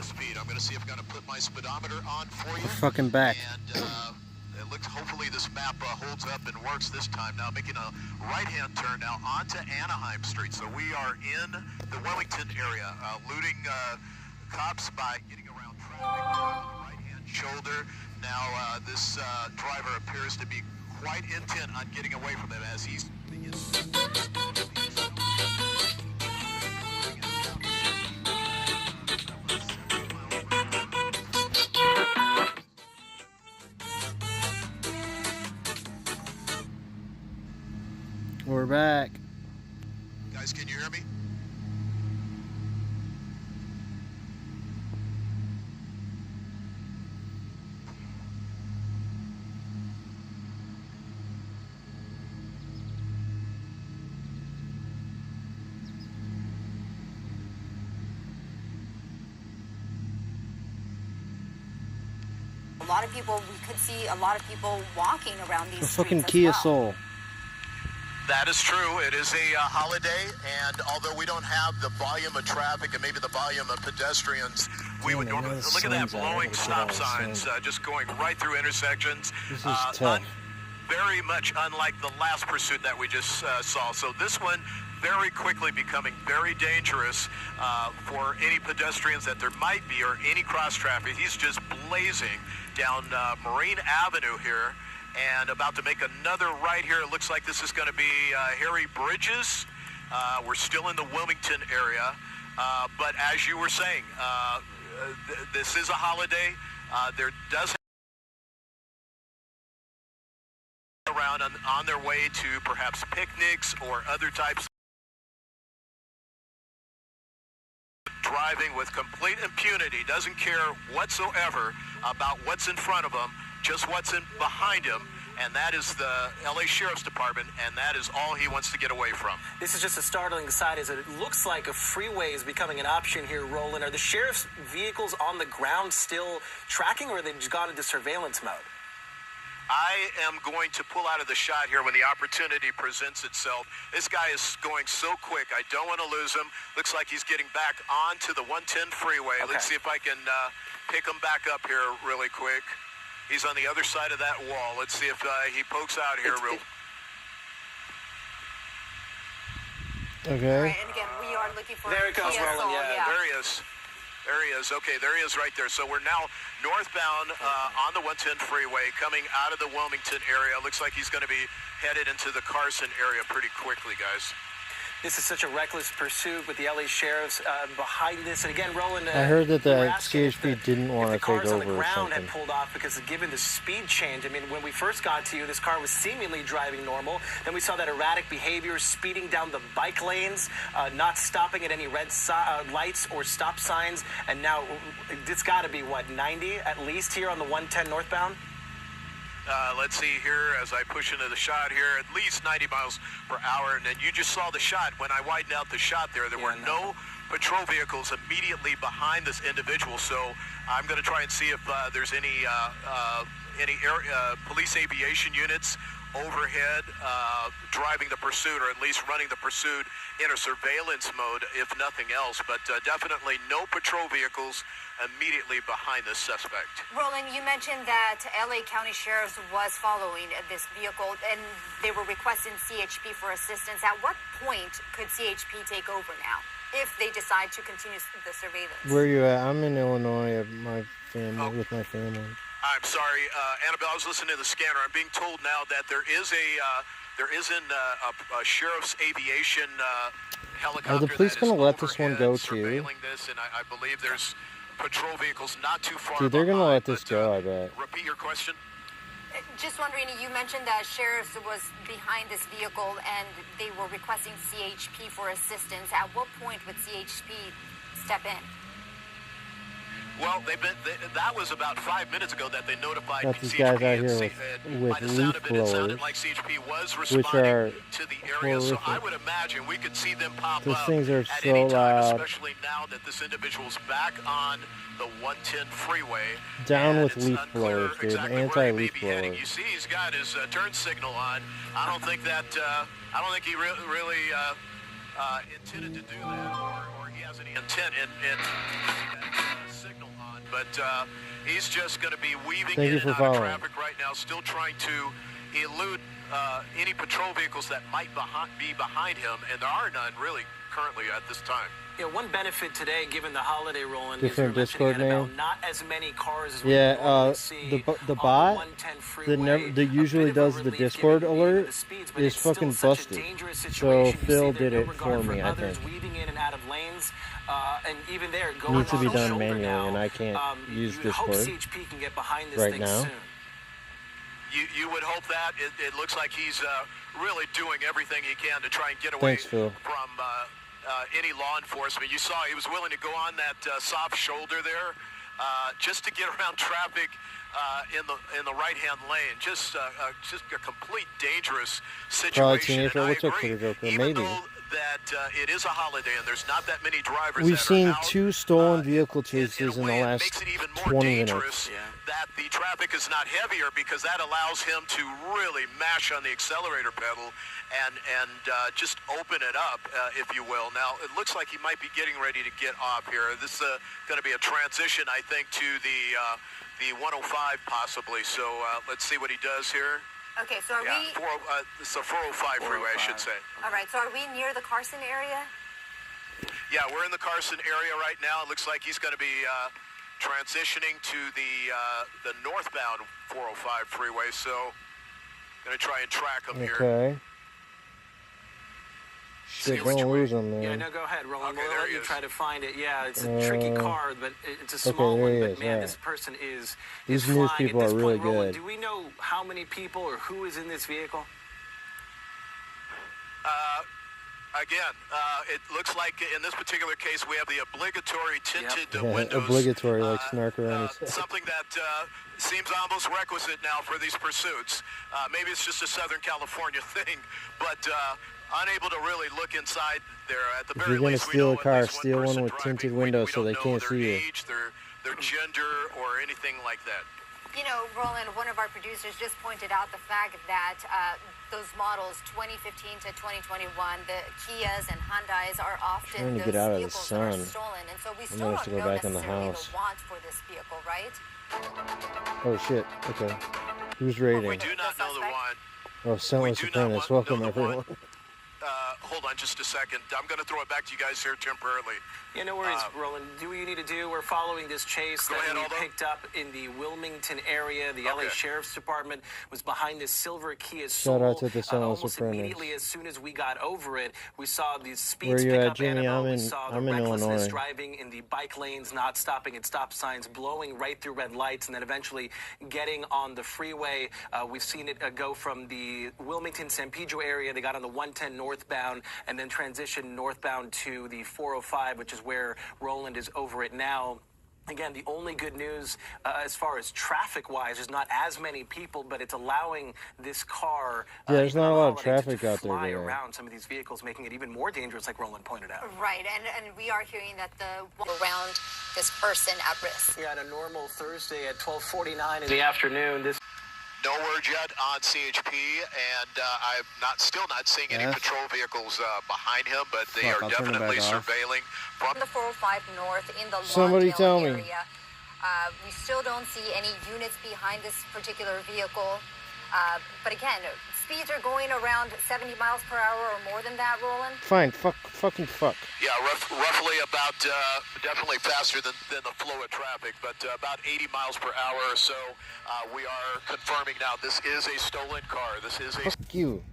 the speed. I'm going to see if I'm going to put my speedometer on for you. We're fucking back. And it looks, hopefully this map holds up and works this time. Now making a right-hand turn now onto Anaheim Street. So we are in the Wilmington area, looting cops by getting around traffic on the right-hand shoulder. Now this driver appears to be quite intent on getting away from them as he's We're back. Guys, can you hear me? A lot of people, we could see a lot of people walking around these streets Fucking as Kia well. Soul. That is true. It is a holiday, and although we don't have the volume of traffic and maybe the volume of pedestrians, we would normally look at that blowing stop signs just going right through intersections. This is tough. Very much unlike the last pursuit that we just saw. So this one very quickly becoming very dangerous for any pedestrians that there might be or any cross traffic. He's just blazing down Marine Avenue here. And about to make another right here. It looks like this is going to be Harry Bridges. We're still in the Wilmington area. But as you were saying, this is a holiday. There does around on their way to perhaps picnics or other types. Driving with complete impunity, doesn't care whatsoever about what's in front of them, just what's in behind him, and that is the LA Sheriff's Department, and that is all he wants to get away from. This is just a startling aside, as it looks like a freeway is becoming an option here, Roland. Are the sheriff's vehicles on the ground still tracking, or have they just gone into surveillance mode? I am going to pull out of the shot here when the opportunity presents itself. This guy is going so quick. I don't want to lose him. Looks like he's getting back onto the 110 freeway. Okay. Let's see if I can pick him back up here really quick. He's on the other side of that wall. Let's see if he pokes out here Okay. All right, and again, we are looking for There it goes, Kia Roland, Soul, yeah. There he is. There he is. Okay, there he is right there. So we're now northbound on the 110 freeway coming out of the Wilmington area. Looks like he's going to be headed into the Carson area pretty quickly, guys. This is such a reckless pursuit with the LA sheriffs behind this. And again, Roland, I heard that the we were asking if CHP didn't want to if the take cars on over the or ground something. had pulled off because given the speed change. I mean, when we first got to you, this car was seemingly driving normal. Then we saw that erratic behavior, speeding down the bike lanes, not stopping at any red lights or stop signs. And now it's got to be, what, 90 at least here on the 110 northbound? Let's see here as I push into the shot here, at least 90 miles per hour. And then you just saw the shot. When I widened out the shot there were no patrol vehicles immediately behind this individual. So I'm going to try and see if there's any police aviation units overhead driving the pursuit, or at least running the pursuit in a surveillance mode, if nothing else. But definitely no patrol vehicles immediately behind the suspect. Roland, you mentioned that LA County Sheriff's was following this vehicle, and they were requesting CHP for assistance. At what point could CHP take over now, if they decide to continue the surveillance? Where you at? I'm in Illinois at my family, with my family. I'm sorry, Annabelle, I was listening to the scanner. I'm being told now that there isn't a sheriff's aviation helicopter. Are the police going to let this one go too? Surveilling this, and I believe there's patrol vehicles not too far. Dude, they're going to behind, let this go, I bet. Repeat your question. Just wondering, you mentioned that sheriffs was behind this vehicle and they were requesting CHP for assistance. At what point would CHP step in? Well, that was about 5 minutes ago that they notified Got these CHP. guys out here with by the sound of it, it sounded leaf like CHP was which responding are to the area. So I horrific. would imagine we could see them pop Those up things are at so any time, loud. especially now that this individual's back on the 110 freeway. Down and with it's leaf unclear blowers, dude. exactly where he Anti-leaf may be heading. blowers. You see, he's got his turn signal on. I don't think he really intended to do that, or he has any intent in signal. but he's just going to be weaving Thank in you and for out following. of traffic right now, still trying to elude any patrol vehicles that might be behind him, and there are none really currently at this time. You know, one benefit today, given the holiday, Roland, Different is you're Discord mentioning name? about not as many cars as we Yeah, normally see the on bot 110 that freeway. that usually A bit of a does the relief Discord given, you know, alert the speeds, but is it's still fucking such a busted. dangerous So situation. You Phil see did there, it no for regard me, I others think. weaving in and out of lanes, and even there going Needs to on be the done shoulder manually, now, and I can't use you would hope Discord CHP can get behind this right thing now. soon. You would hope that. It looks like he's really doing everything he can to try and get away Thanks, Phil. from any law enforcement. You saw he was willing to go on that soft shoulder there just to get around traffic in the right-hand lane. Just a complete dangerous situation. Teenager. And I What's up, agree, Twitter Joker? even Maybe. though that it is a holiday and there's not that many drivers We've that seen are out, 2 stolen vehicle in chases a in way, the it last makes it even more 20 dangerous minutes. that the traffic is not heavier, because that allows him to really mash on the accelerator pedal and just open it up, if you will. Now, it looks like he might be getting ready to get off here. This is going to be a transition, I think, to the 105 possibly. So let's see what he does here. Okay, so are we... It's a 405 freeway, I should say. All right, so are we near the Carson area? Yeah, we're in the Carson area right now. It looks like he's going to be transitioning to the northbound 405 freeway, so going to try and track him here. Okay. Shit, don't lose him, man. Yeah, no, go ahead, Roland. Okay, We'll there let he you is. try to find it. Yeah, it's a tricky car, but it's a small there one. he But is, man, yeah. this person is These flying. news At people this are really point, Roland, good. do we know how many people or who is in this vehicle? Again, it looks like in this particular case we have the obligatory tinted Yeah, windows. obligatory, like snark around his head. Something that seems almost requisite now for these pursuits. Maybe it's just a Southern California thing, but unable to really look inside there. At the If very you're gonna least, we steal know a at car, least one steal one person with driving. tinted We windows so don't they know can't their see you. age, their gender, or anything like that. You know, Roland, one of our producers just pointed out the fact that those models 2015 to 2021, the Kias and Hyundais are often Trying to those get out of the vehicles that are sun. stolen, and so we I still managed to don't go know back in the necessarily house. the want for this vehicle, right? Oh shit. Okay. Who's We raiding? do not know the suspect? one. Oh, Senless do not Apprentice. know Welcome, the everyone. one. Hold on just a second. I'm going to throw it back to you guys here temporarily. Yeah, no worries, Roland. Do what you need to do. We're following this chase Go that ahead, we Aldo. picked up in the Wilmington area. The LA Okay. Sheriff's Department was behind this silver Kia Shout Soul. out to the Senless Almost Apprentice. immediately as soon as we got over it, we saw the Where speeds you pick at, up, Jimmy? Annabelle. We I'm saw the in recklessness Illinois. driving in the bike lanes, not stopping at stop signs, blowing right through red lights, and then eventually getting on the freeway. We've seen it go from the Wilmington, San Pedro area. They got on the 110 northbound and then transitioned northbound to the 405, which is where Roland is over it now. Again, the only good news as far as traffic-wise, there's not as many people, but it's allowing this car. Yeah, there's even not on a the lot of holidays, traffic to out there fly today. around some of these vehicles, making it even more dangerous, like Roland pointed out. Right, and we are hearing that the around this person at risk. Yeah, on a normal Thursday at 12:49 in the afternoon, this. No word yet on CHP, and I'm still not seeing any Yeah. patrol vehicles behind him, but they Fuck, are I'll turn it definitely back off. surveilling from The 405 North in the Somebody Lawndale tell me. area. We still don't see any units behind this particular vehicle. But again, speeds are going around 70 miles per hour or more than that, Roland. Fine. Fucking fuck. Yeah, roughly about, definitely faster than the flow of traffic, but about 80 miles per hour or so. We are confirming now this is a stolen car. This is a... Fuck you.